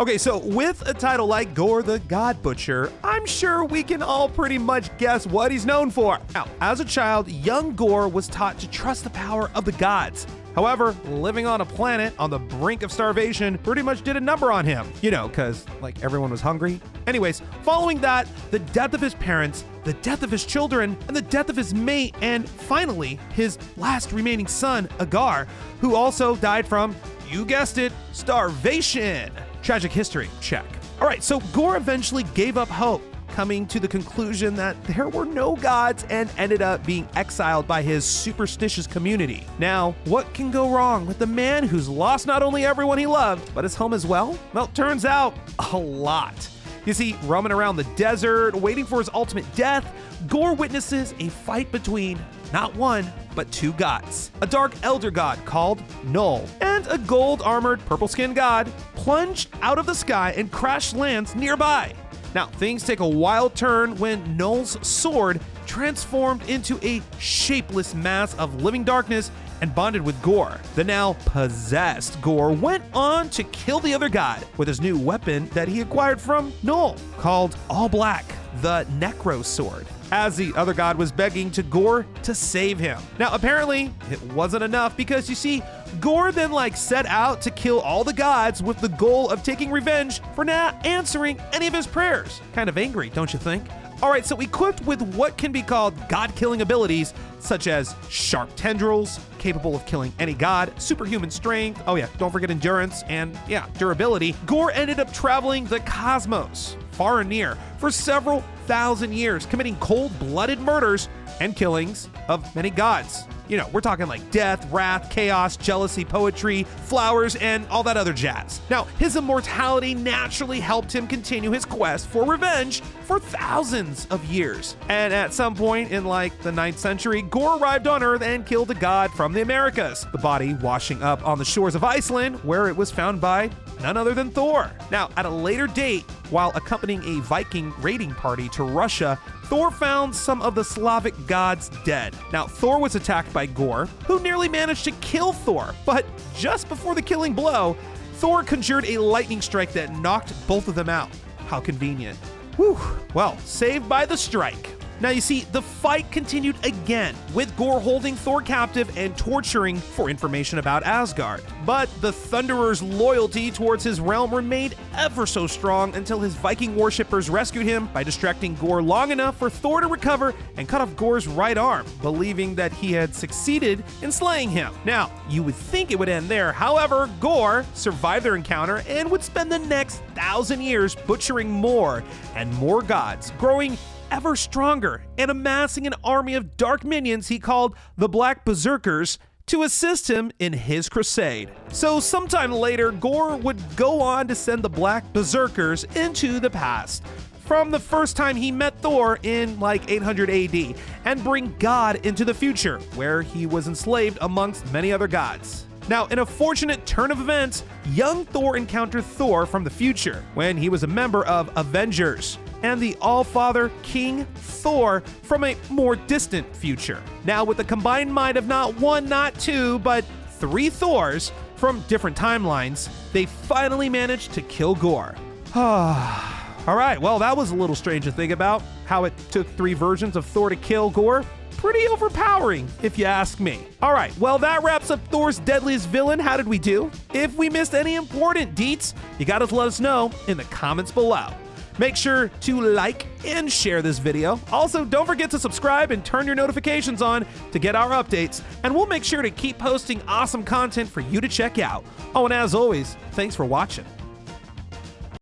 Okay, so with a title like GORR the God Butcher, I'm sure we can all pretty much guess what he's known for. Now, as a child, young GORR was taught to trust the power of the gods. However, living on a planet on the brink of starvation pretty much did a number on him. You know, because, like, everyone was hungry. Anyways, following that, the death of his parents, the death of his children, and the death of his mate, and finally, his last remaining son, Agar, who also died from, you guessed it, starvation. Tragic history, check. All right, so GORR eventually gave up hope, coming to the conclusion that there were no gods and ended up being exiled by his superstitious community. Now, what can go wrong with the man who's lost not only everyone he loved, but his home as well? Well, turns out, a lot. You see, roaming around the desert, waiting for his ultimate death, GORR witnesses a fight between not one, but two gods. A dark elder god called Null, and a gold-armored, purple-skinned god plunged out of the sky and crash lands nearby. Now, things take a wild turn when Null's sword transformed into a shapeless mass of living darkness and bonded with GORR. The now possessed GORR went on to kill the other god with his new weapon that he acquired from Null, called All Black, the Necro Sword, as the other god was begging to GORR to save him. Now, apparently, it wasn't enough because, you see, GORR then set out to kill all the gods with the goal of taking revenge for not answering any of his prayers. Kind of angry, don't you think? All right, so equipped with what can be called god-killing abilities, such as sharp tendrils, capable of killing any god, superhuman strength, oh yeah, don't forget endurance, and yeah, durability, GORR ended up traveling the cosmos, far and near, for several thousand years, committing cold-blooded murders and killings of many gods. You know, we're talking like death, wrath, chaos, jealousy, poetry, flowers, and all that other jazz. Now, his immortality naturally helped him continue his quest for revenge for thousands of years. And at some point in the 9th century, GORR arrived on Earth and killed a god from the Americas, the body washing up on the shores of Iceland, where it was found by none other than Thor. Now, at a later date, while accompanying a Viking raiding party to Russia, Thor found some of the Slavic gods dead. Now, Thor was attacked by GORR, who nearly managed to kill Thor, but just before the killing blow, Thor conjured a lightning strike that knocked both of them out. How convenient. Whew. Well, saved by the strike. Now, you see, the fight continued again, with GORR holding Thor captive and torturing for information about Asgard. But the Thunderer's loyalty towards his realm remained ever so strong until his Viking worshippers rescued him by distracting GORR long enough for Thor to recover and cut off GORR's right arm, believing that he had succeeded in slaying him. Now, you would think it would end there. However, GORR survived their encounter and would spend the next 1,000 years butchering more and more gods, growing ever stronger and amassing an army of dark minions he called the Black Berserkers to assist him in his crusade. So sometime later, GORR would go on to send the Black Berserkers into the past, from the first time he met Thor in 800 AD, and bring God into the future, where he was enslaved amongst many other gods. Now, in a fortunate turn of events, young Thor encountered Thor from the future, when he was a member of Avengers, and the All-Father King Thor from a more distant future. Now, with the combined might of not one, not two, but 3 Thors from different timelines, they finally managed to kill GORR. All right, well, that was a little strange to think about, how it took 3 versions of Thor to kill GORR. Pretty overpowering, if you ask me. All right, well, that wraps up Thor's deadliest villain. How did we do? If we missed any important deets, you gotta let us know in the comments below. Make sure to like and share this video. Also, don't forget to subscribe and turn your notifications on to get our updates, and we'll make sure to keep posting awesome content for you to check out. Oh, and as always, thanks for watching.